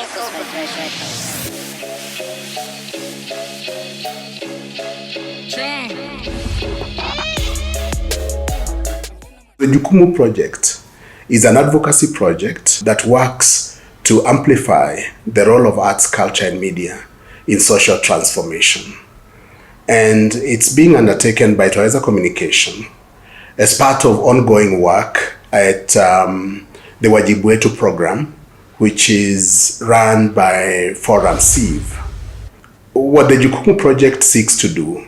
The Jukumu project is an advocacy project that works to amplify the role of arts, culture, and media in social transformation. And it's being undertaken by Twaweza Communications as part of ongoing work at the Wajibu Wetu program, which is run by Forum CIV. What the Jukumu project seeks to do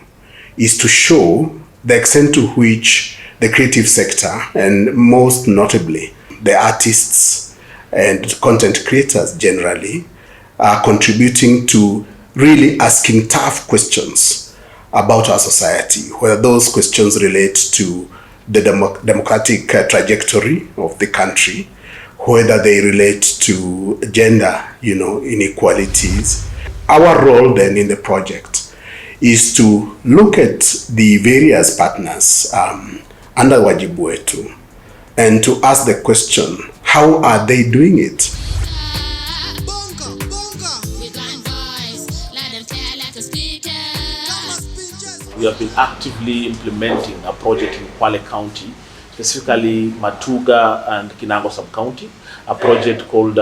is to show the extent to which the creative sector, and most notably the artists and content creators generally, are contributing to really asking tough questions about our society, whether those questions relate to the democratic trajectory of the country, whether they relate to gender, inequalities. Our role then in the project is to look at the various partners under Wajibu Wetu and to ask the question, how are they doing it? We have been actively implementing a project in Kwale County, specifically Matuga and Kinango Sub-County, a project called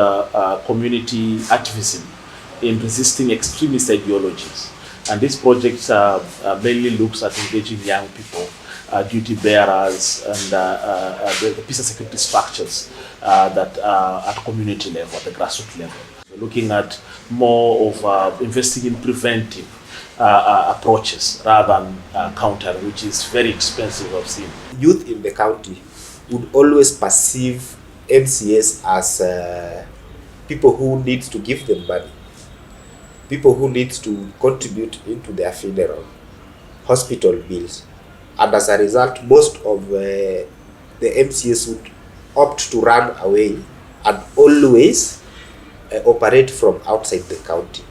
Community Activism in Resisting Extremist Ideologies. And this project mainly looks at engaging young people, duty bearers, and the peace and security structures that are at community level, at the grassroots level. We're looking at more of investing in preventive approaches rather than countering, which is very expensive, I've seen. Youth in the county would always perceive MCAs as people who need to give them money, people who need to contribute into their funeral, hospital bills. And as a result, most of the MCAs would opt to run away and always operate from outside the county.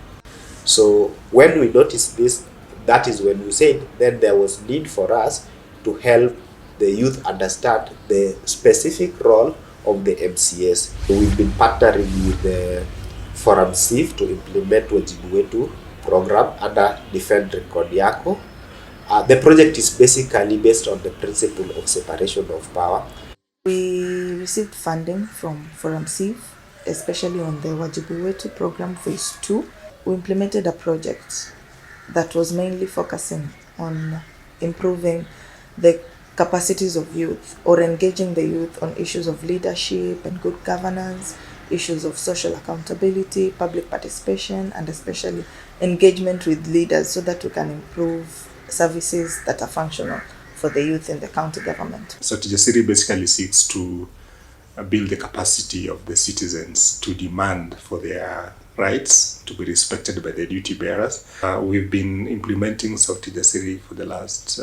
So when we noticed this, that is when we said then there was need for us to help the youth understand the specific role of the MCAs. We've been partnering with the Forum CIV to implement Wajibu Wetu program under Defend Record Yako. The project is basically based on the principle of separation of power. We received funding from Forum CIV, especially on the Wajibu Wetu program phase 2. We implemented a project that was mainly focusing on improving the capacities of youth or engaging the youth on issues of leadership and good governance, issues of social accountability, public participation, and especially engagement with leaders so that we can improve services that are functional for the youth in the county government. So Tijasiri basically seeks to build the capacity of the citizens to demand for their rights to be respected by the duty bearers. We've been implementing Sauti Jasiri for the last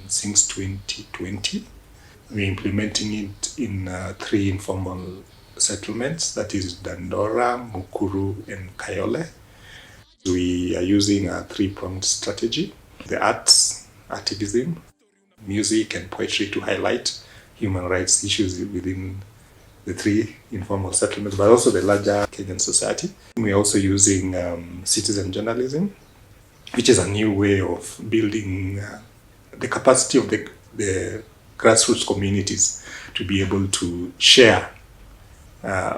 since 2020. We're implementing it in 3 informal settlements, that is Dandora, Mukuru, and Kayole. We are using a 3-pronged strategy: the arts, activism, music, and poetry to highlight human rights issues within the 3 informal settlements, but also the larger Kenyan society. We're also using citizen journalism, which is a new way of building the capacity of the grassroots communities to be able to share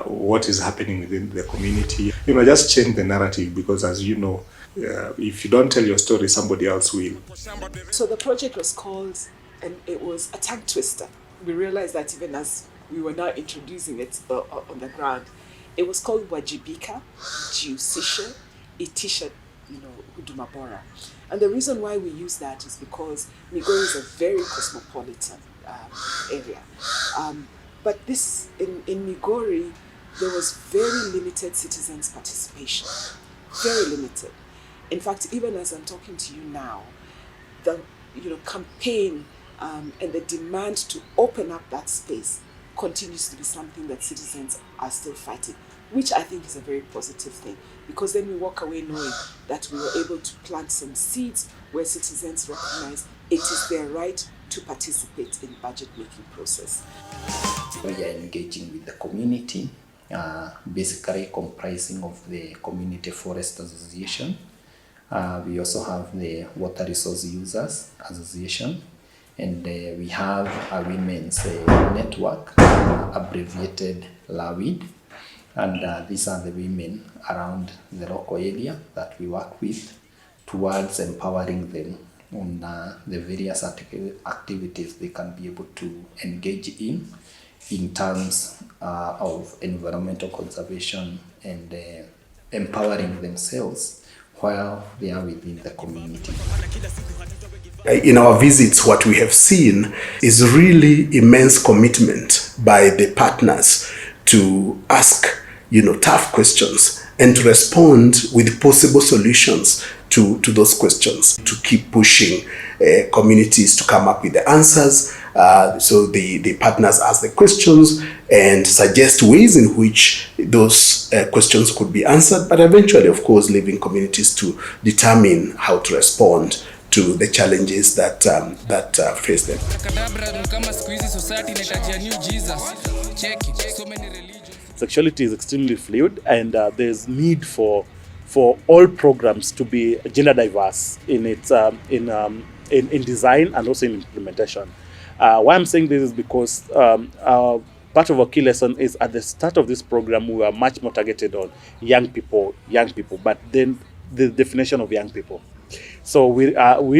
what is happening within the community. Just change the narrative, because as you know, if you don't tell your story, somebody else will. So the project was called, and it was a tongue twister. We realized that even as we were now introducing it on the ground, it was called Wajibika, Jihusishe, Itisha, Huduma Bora. And the reason why we use that is because Migori is a very cosmopolitan area. But this, in Migori, there was very limited citizens' participation, very limited. In fact, even as I'm talking to you now, the campaign and the demand to open up that space continues to be something that citizens are still fighting, which I think is a very positive thing, because then we walk away knowing that we were able to plant some seeds where citizens recognize it is their right to participate in budget making process. We are engaging with the community basically comprising of the Community Forest Association. We also have the Water Resource Users Association, and we have a women's network, abbreviated LAWID, and these are the women around the local area that we work with towards empowering them on the various activities they can be able to engage in terms of environmental conservation and empowering themselves while they are within the community. In our visits, what we have seen is really immense commitment by the partners to ask, tough questions and to respond with possible solutions to those questions, to keep pushing communities to come up with the answers. So the partners ask the questions and suggest ways in which those questions could be answered, but eventually, of course, leaving communities to determine how to respond to the challenges that face them. Sexuality is extremely fluid, and there's need for all programs to be gender diverse in its in design and also in implementation. Why I'm saying this is because part of our key lesson is at the start of this program we were much more targeted on young people, but then the definition of young people. So we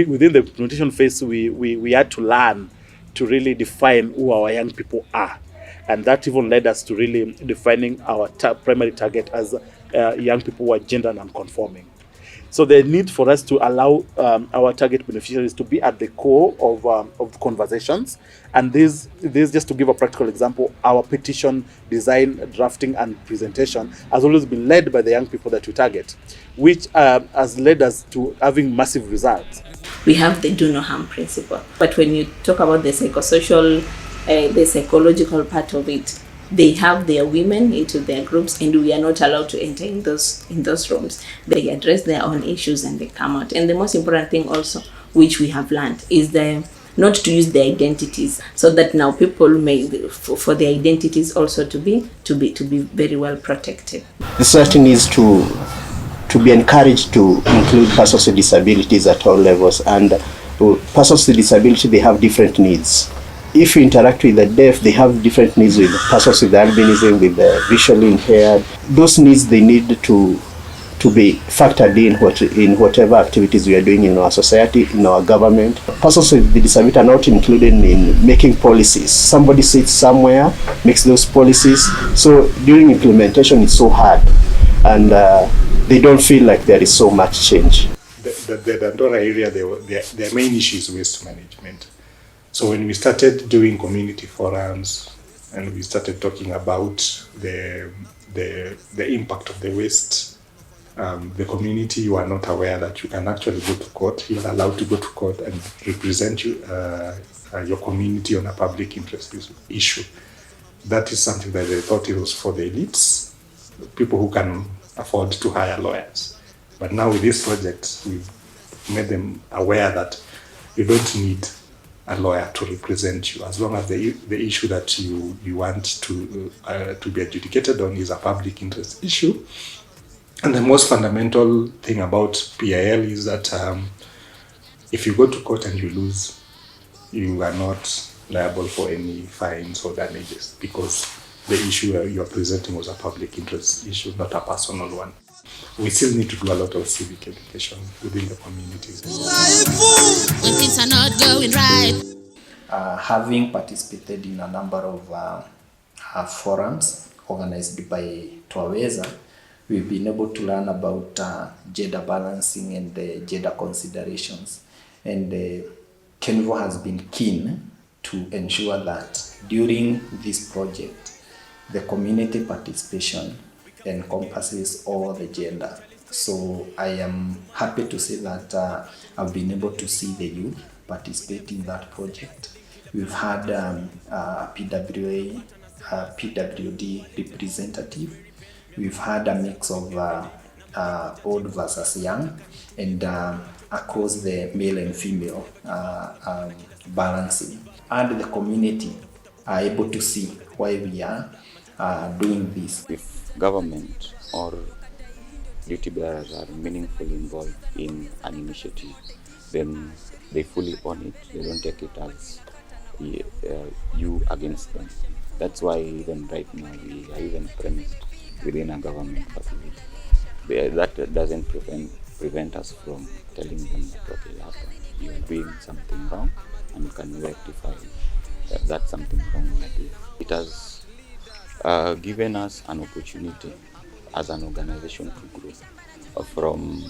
within the implementation phase we had to learn to really define who our young people are, and that even led us to really defining our primary target as young people who are gender non-conforming. So the need for us to allow our target beneficiaries to be at the core of conversations, and this just to give a practical example, our petition design, drafting, and presentation has always been led by the young people that we target, which has led us to having massive results. We have the do no harm principle, but when you talk about the psychosocial, the psychological part of it, they have their women into their groups, and we are not allowed to enter in those rooms. They address their own issues and they come out. And the most important thing also, which we have learned, is not to use their identities, so that now people may for their identities also to be very well protected. The society needs to be encouraged to include persons with disabilities at all levels, and persons with disability, they have different needs. If you interact with the deaf, they have different needs with persons with albinism, with the visually impaired. Those needs, they need to be factored in whatever activities we are doing in our society, in our government. Persons with disability are not included in making policies. Somebody sits somewhere, makes those policies. So during implementation, it's so hard, and they don't feel like there is so much change. The Dandora area, their main issue is waste management. So when we started doing community forums and we started talking about the impact of the waste, the community were not aware that you can actually go to court. You're allowed to go to court and represent your community on a public interest issue. That is something that they thought it was for the elites, people who can afford to hire lawyers. But now with this project, we've made them aware that you don't need a lawyer to represent you, as long as the issue that you want to be adjudicated on is a public interest issue. And the most fundamental thing about PIL is that if you go to court and you lose, you are not liable for any fines or damages, because the issue you are presenting was a public interest issue, not a personal one. We still need to do a lot of civic education within the communities. When things are not going right. Having participated in a number of forums organized by Twaweza, we've been able to learn about gender balancing and gender considerations. And Kenvo has been keen to ensure that during this project, the community participation encompasses all the gender. So I am happy to say that I've been able to see the youth participate in that project. We've had a PWD representative. We've had a mix of old versus young, and across the male and female balancing. And the community are able to see why we are doing this. If government or duty bearers are meaningfully involved in an initiative, then they fully own it. They don't take it as you against them. That's why even right now we are even premised within a government facility. That doesn't prevent us from telling them that, okay, you are doing something wrong and can you rectify that's something wrong with you. It has given us an opportunity as an organization to grow from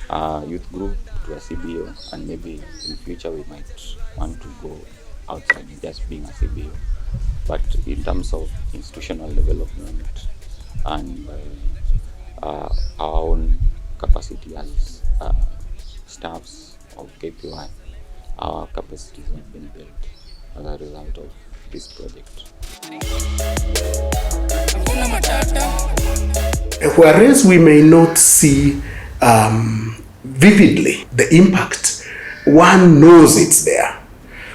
a youth group to a CBO, and maybe in future we might want to go outside just being a CBO. But in terms of institutional development and our own capacity as staffs of KPY, our capacities have been built as a result of this project. Whereas we may not see vividly the impact, one knows it's there.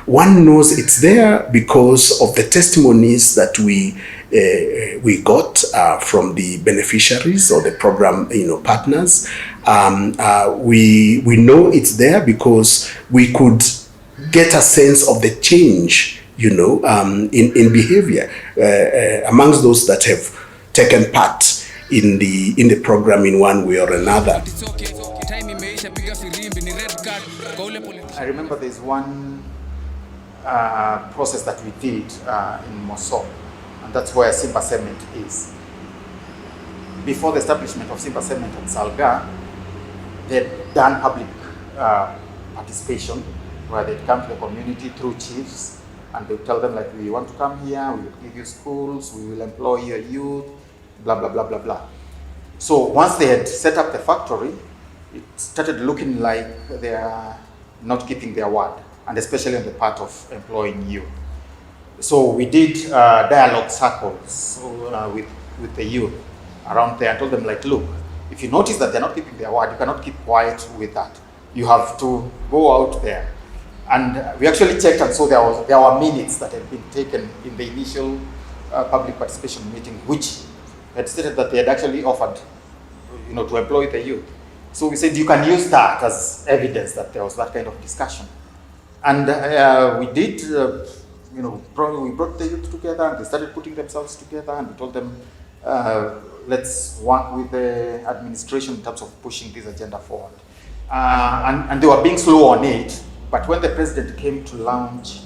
One knows it's there because of the testimonies that we got from the beneficiaries or the program partners. We know it's there because we could get a sense of the change in behavior amongst those that have taken part in the program in one way or another. I remember there's one process that we did in Moso, and that's where Simba Cement is. Before the establishment of Simba Cement and Salga, they'd done public participation where they'd come to the community through chiefs, and they'd tell them, like, we want to come here, we will give you schools, we will employ your youth, blah, blah, blah, blah, blah. So once they had set up the factory, it started looking like they are not keeping their word, and especially on the part of employing youth. So we did dialogue circles with the youth around there and told them, like, look, if you notice that they're not keeping their word, you cannot keep quiet with that. You have to go out there. And we actually checked and saw there were minutes that had been taken in the initial public participation meeting, which had stated that they had actually offered to employ the youth. So we said you can use that as evidence that there was that kind of discussion. And we did, we brought the youth together and they started putting themselves together, and we told them, let's work with the administration in terms of pushing this agenda forward. And they were being slow on it, but when the president came to launch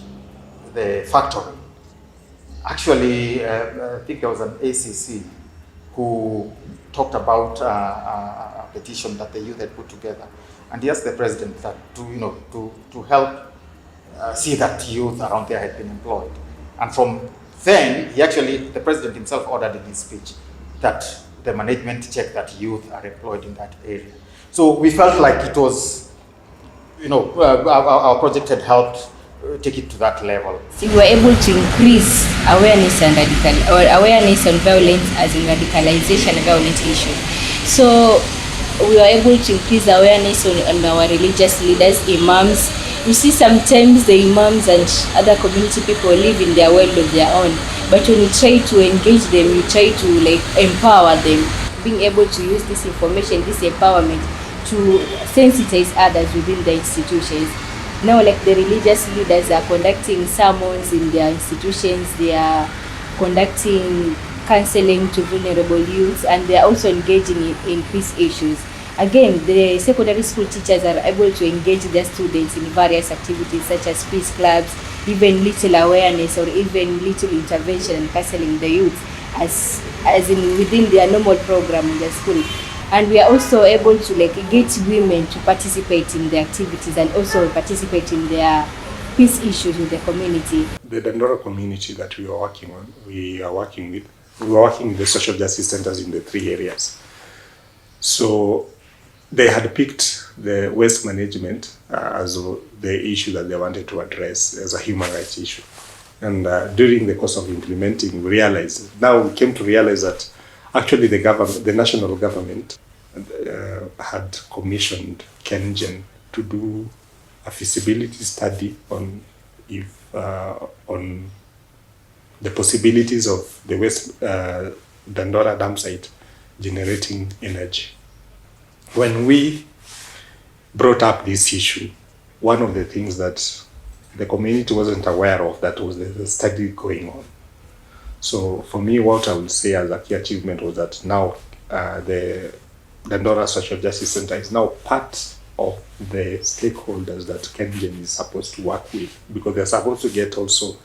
the factory, actually, I think there was an ACC who talked about a petition that the youth had put together, and he asked the president that to help see that youth around there had been employed. And from then, the president himself ordered in his speech that the management check that youth are employed in that area. So we felt like it was, our project had helped take it to that level. We were able to increase awareness on violence as in radicalization and violent issue. So we were able to increase awareness on our religious leaders, imams. You see, sometimes the imams and other community people live in their world of their own, but when you try to engage them, you try to empower them. Being able to use this information, this empowerment, to sensitize others within the institutions. Now, the religious leaders are conducting sermons in their institutions, they are conducting counseling to vulnerable youths, and they are also engaging in peace issues. Again, the secondary school teachers are able to engage their students in various activities such as peace clubs, even little awareness or even little intervention and counseling the youth as in within their normal program in the school. And we are also able to get women to participate in the activities and also participate in their peace issues with the community. The Dandora community that we are working with the social justice centers in the 3 areas. So they had picked the waste management as the issue that they wanted to address as a human rights issue. And during the course of implementing, we came to realize that actually the national government had commissioned KenGen to do a feasibility study on the possibilities of the West Dandora dam site generating energy. When we brought up this issue, one of the things that the community wasn't aware of, that was the study going on. So for me, what I would say as a key achievement was that now the Dandora Social Justice Center is now part of the stakeholders that KenGen is supposed to work with, because they're supposed to get also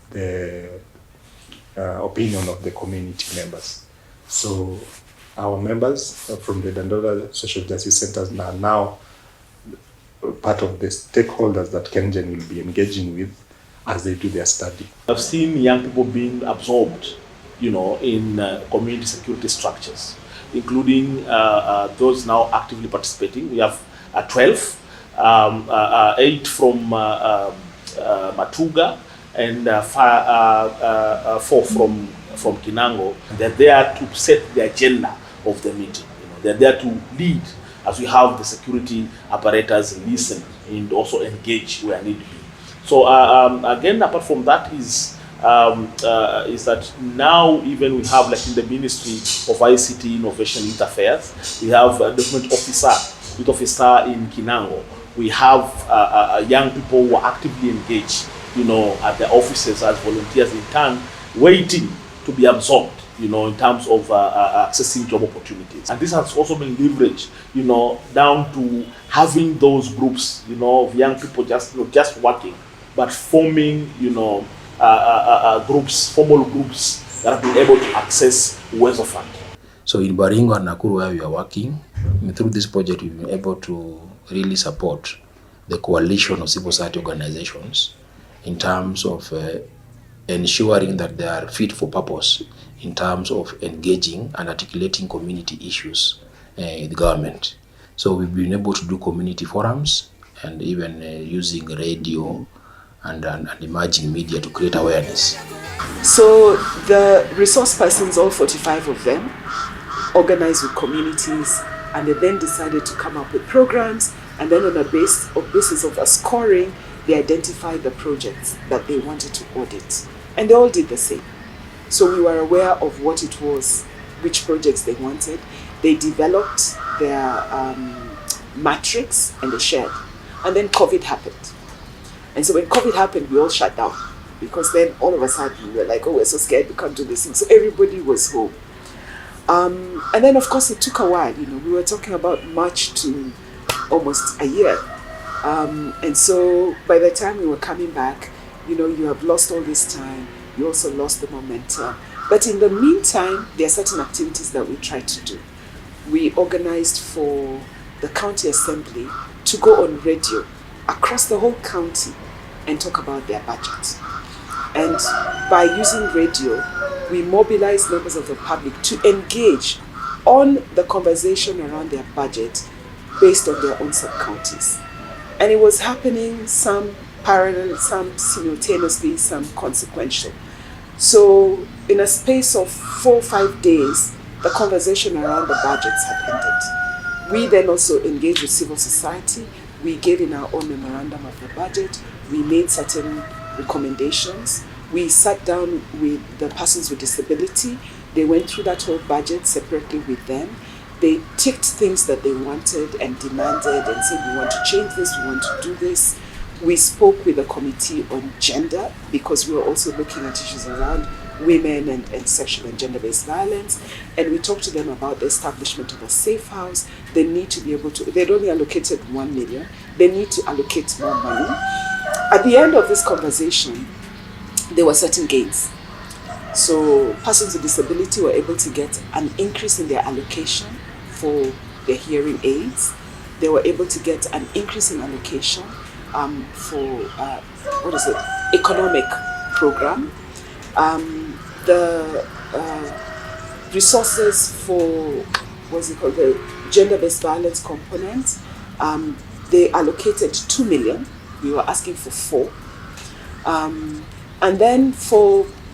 the opinion of the community members. So our members from the Dandora Social Justice Centers are now part of the stakeholders that KenGen will be engaging with as they do their study. I've seen young people being absorbed, in community security structures, including those now actively participating. We have 12, 8 from Matuga, and 4 from Kinango. They're there to set the agenda of the meeting. They're there to lead as we have the security apparatus listen and also engage where need to be. So again, apart from that is that now even we have, like in the Ministry of ICT, Innovation, Youth Affairs, we have a document officer, youth officer in Kinango. We have young people who are actively engaged, at the offices as volunteers in turn, waiting to be absorbed, in terms of accessing job opportunities. And this has also been leveraged, down to having those groups, of young people just working, but forming, groups, formal groups that have been able to access Uwezo Fund. So in Baringo and Nakuru, where we are working, through this project, we've been able to really support the coalition of civil society organizations in terms of ensuring that they are fit for purpose in terms of engaging and articulating community issues with government. So we've been able to do community forums and even using radio and emerging media to create awareness. So the resource persons, all 45 of them, organized with communities, and they then decided to come up with programs, and then on a basis of a scoring, they identified the projects that they wanted to audit. And they all did the same. So we were aware of what it was, which projects they wanted. They developed their matrix and they shared. And then COVID happened. And so when COVID happened, we all shut down, because then all of a sudden we were like, oh, we're so scared, we can't do this thing. So everybody was home. And then of course it took a while, we were talking about March to almost a year. And so by the time we were coming back, you have lost all this time, you also lost the momentum. But in the meantime, there are certain activities that we tried to do. We organized for the county assembly to go on radio across the whole county and talk about their budget. And by using radio, we mobilized members of the public to engage on the conversation around their budget based on their own sub-counties. And it was happening, some parallel, some simultaneously, some consequential. So in a space of 4 or 5 days, the conversation around the budgets had ended. We then also engaged with civil society. We gave in our own memorandum of the budget. We made certain recommendations. We sat down with the persons with disability. They went through that whole budget separately with them. They ticked things that they wanted and demanded and said, we want to change this, we want to do this. We spoke with the committee on gender, because we were also looking at issues around women and sexual and gender-based violence. And we talked to them about the establishment of a safe house. They need to be able to, they'd only allocated 1 million. They need to allocate more money. At the end of this conversation, there were certain gains. So persons with disability were able to get an increase in their allocation for their hearing aids. They were able to get an increase in allocation for economic program. The resources for the gender-based violence component, they allocated 2 million. We were asking for 4. And then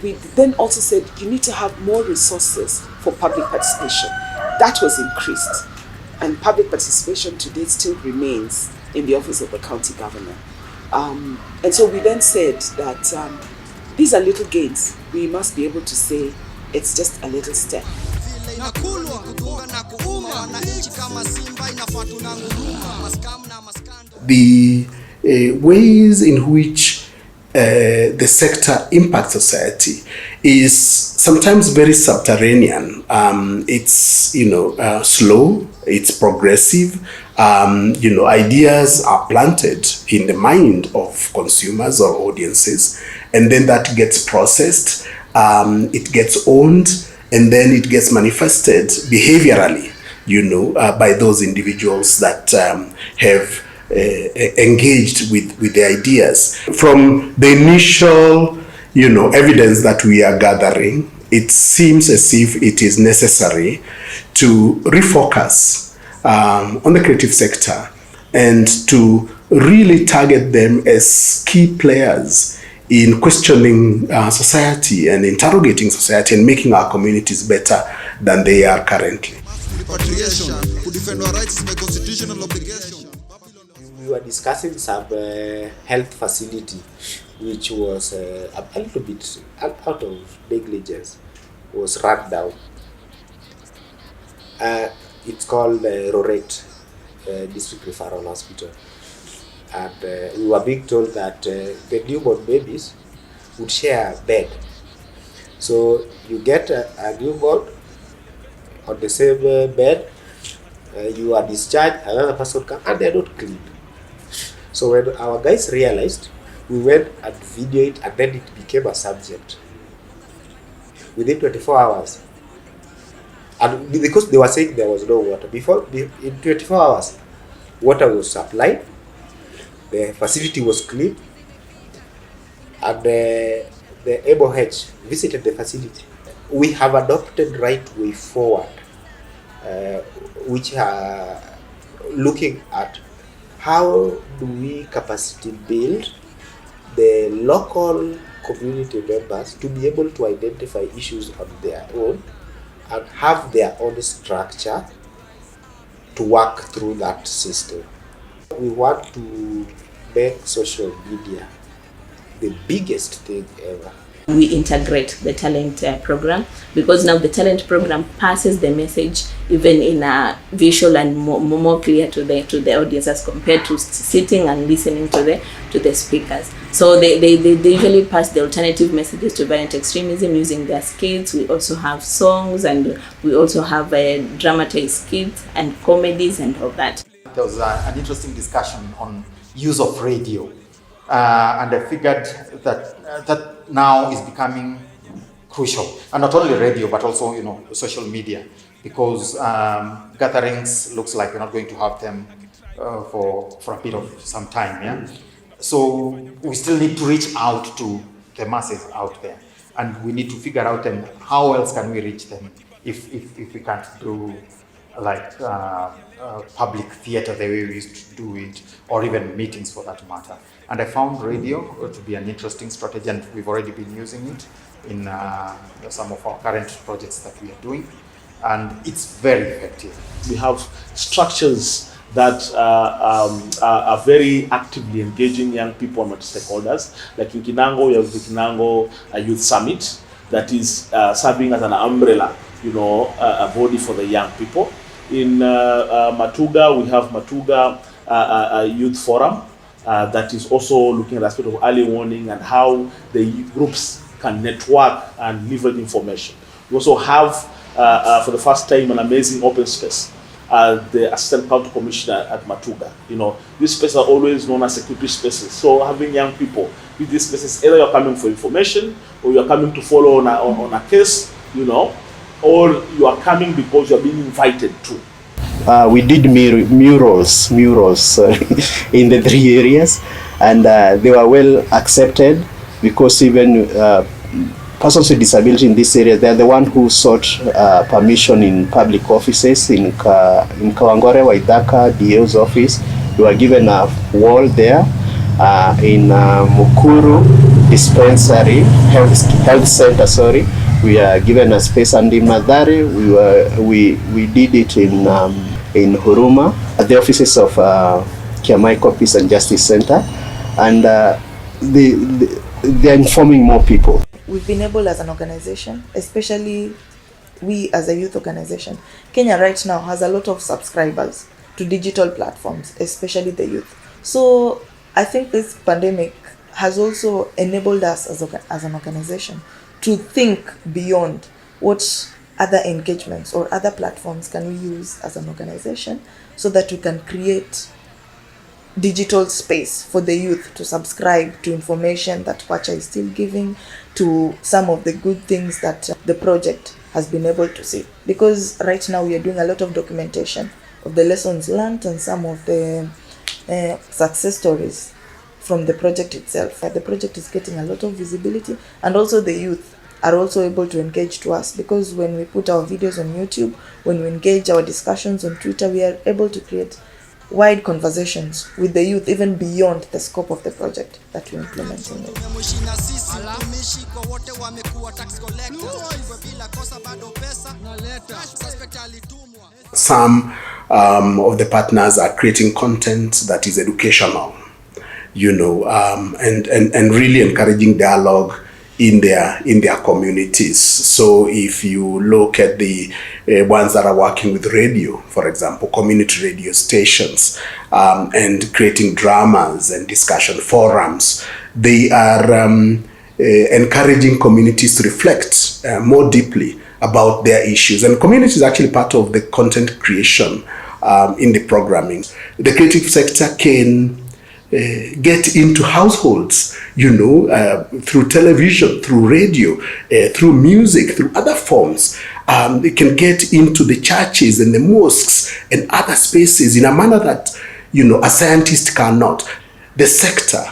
we then also said you need to have more resources for public participation. That was increased, and public participation today still remains in the office of the county governor. And so we then said that these are little gains. We must be able to say it's just a little step. The ways in which the sector impacts society is sometimes very subterranean. It's slow. It's progressive. Ideas are planted in the mind of consumers or audiences, and then that gets processed. It gets owned, and then it gets manifested behaviorally, by those individuals that have engaged with the ideas. From the initial, evidence that we are gathering, it seems as if it is necessary to refocus on the creative sector and to really target them as key players in questioning society and interrogating society and making our communities better than they are currently. We were discussing some health facility which was a little bit out of negligence, was run down. It's called Roret District Referral Hospital. And we were being told that the newborn babies would share a bed. So you get a newborn on the same bed, you are discharged, another person comes, and they're not clean. So when our guys realized, we went and videoed it, and then it became a subject. Within 24 hours. And because they were saying there was no water. In 24 hours, water was supplied, the facility was clean, and the MOH visited the facility. We have adopted right way forward, which are looking at how do we capacity build the local community members to be able to identify issues on their own and have their own structure to work through that system. We want to make social media the biggest thing ever. We integrate the talent program, because now the talent program passes the message even in a visual and more clear to the audience as compared to sitting and listening to the speakers. So they usually pass the alternative messages to violent extremism using their skits. We also have songs, and we also have dramatized skits and comedies and all that. There was an interesting discussion on use of radio, and I figured that that now is becoming crucial, and not only radio but also social media, because gatherings looks like we're not going to have them for a bit of some time. Yeah, so we still need to reach out to the masses out there, and we need to figure out how else can we reach them if we can't do like public theater the way we used to do it, or even meetings for that matter. And I found radio to be an interesting strategy, and we've already been using it in some of our current projects that we are doing, and it's very effective. We have structures that are very actively engaging young people and stakeholders. Like in Kinango, we have the Kinango Youth Summit that is serving as an umbrella, a body for the young people. In Matuga, we have Matuga Youth Forum that is also looking at the aspect of early warning and how the groups can network and leverage information. We also have, for the first time, an amazing open space. The Assistant County Commissioner at Matuga. These spaces are always known as security spaces. So having young people with these spaces, either you're coming for information or you're coming to follow on a case, or you are coming because you're being invited to. We did murals in the 3 areas, and they were well accepted, because even persons with disability in this area, they're the one who sought permission in public offices. In Kawangware, Waithaka, DA's office, we were given a wall there. In Mukuru dispensary, health center, we are given a space, and in Madare we did it in Huruma at the offices of Kiamaiko Peace and Justice Center, and they're informing more people. We've been able as an organization, especially we as a youth organization, Kenya right now has a lot of subscribers to digital platforms, especially the youth. So I think this pandemic has also enabled us as an organization to think beyond what other engagements or other platforms can we use as an organization so that we can create digital space for the youth to subscribe to information that Kwacha is still giving, to some of the good things that the project has been able to see. Because right now we are doing a lot of documentation of the lessons learned and some of the success stories from the project itself. The project is getting a lot of visibility, and also the youth are also able to engage to us, because when we put our videos on YouTube, when we engage our discussions on Twitter, we are able to create wide conversations with the youth, even beyond the scope of the project that we're implementing. Some of the partners are creating content that is educational, and really encouraging dialogue in their communities. So if you look at the ones that are working with radio, for example, community radio stations, and creating dramas and discussion forums, they are encouraging communities to reflect more deeply about their issues. And community is actually part of the content creation in the programming. The creative sector can get into households, through television, through radio, through music, through other forms. They can get into the churches and the mosques and other spaces in a manner that, a scientist cannot. The sector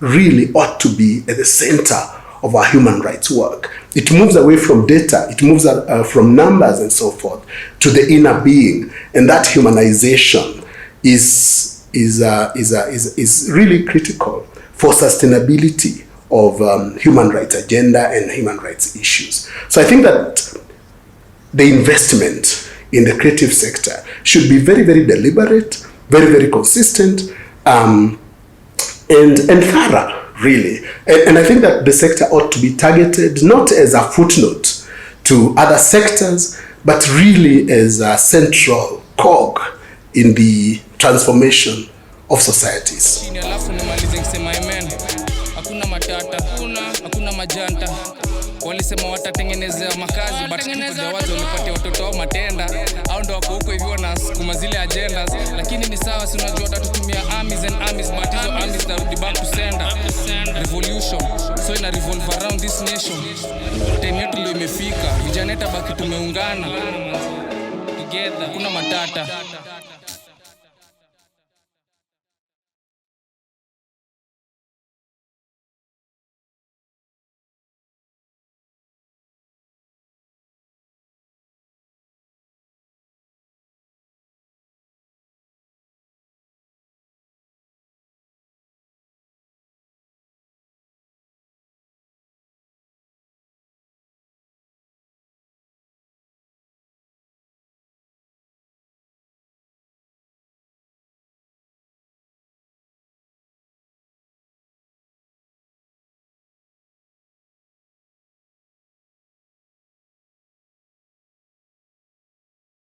really ought to be at the center of our human rights work. It moves away from data, it moves from numbers and so forth to the inner being, and that humanization is really critical for sustainability of human rights agenda and human rights issues. So I think that the investment in the creative sector should be very, very deliberate, very, very consistent, and thorough, really. And I think that the sector ought to be targeted not as a footnote to other sectors, but really as a central cog in the transformation of societies. Walisema watatengenezea makazi but kujawazi walipatia watoto wao matenda au ndo wako huko hivyo na sukuma zile agendas, lakini ni sawa, si unajua tutatumia armies but hizo armies narudi back to sender revolution, so ina revolve around this nation. Time yetu ndio imefika, vijana wetu baki tumeungana together, kuna matata.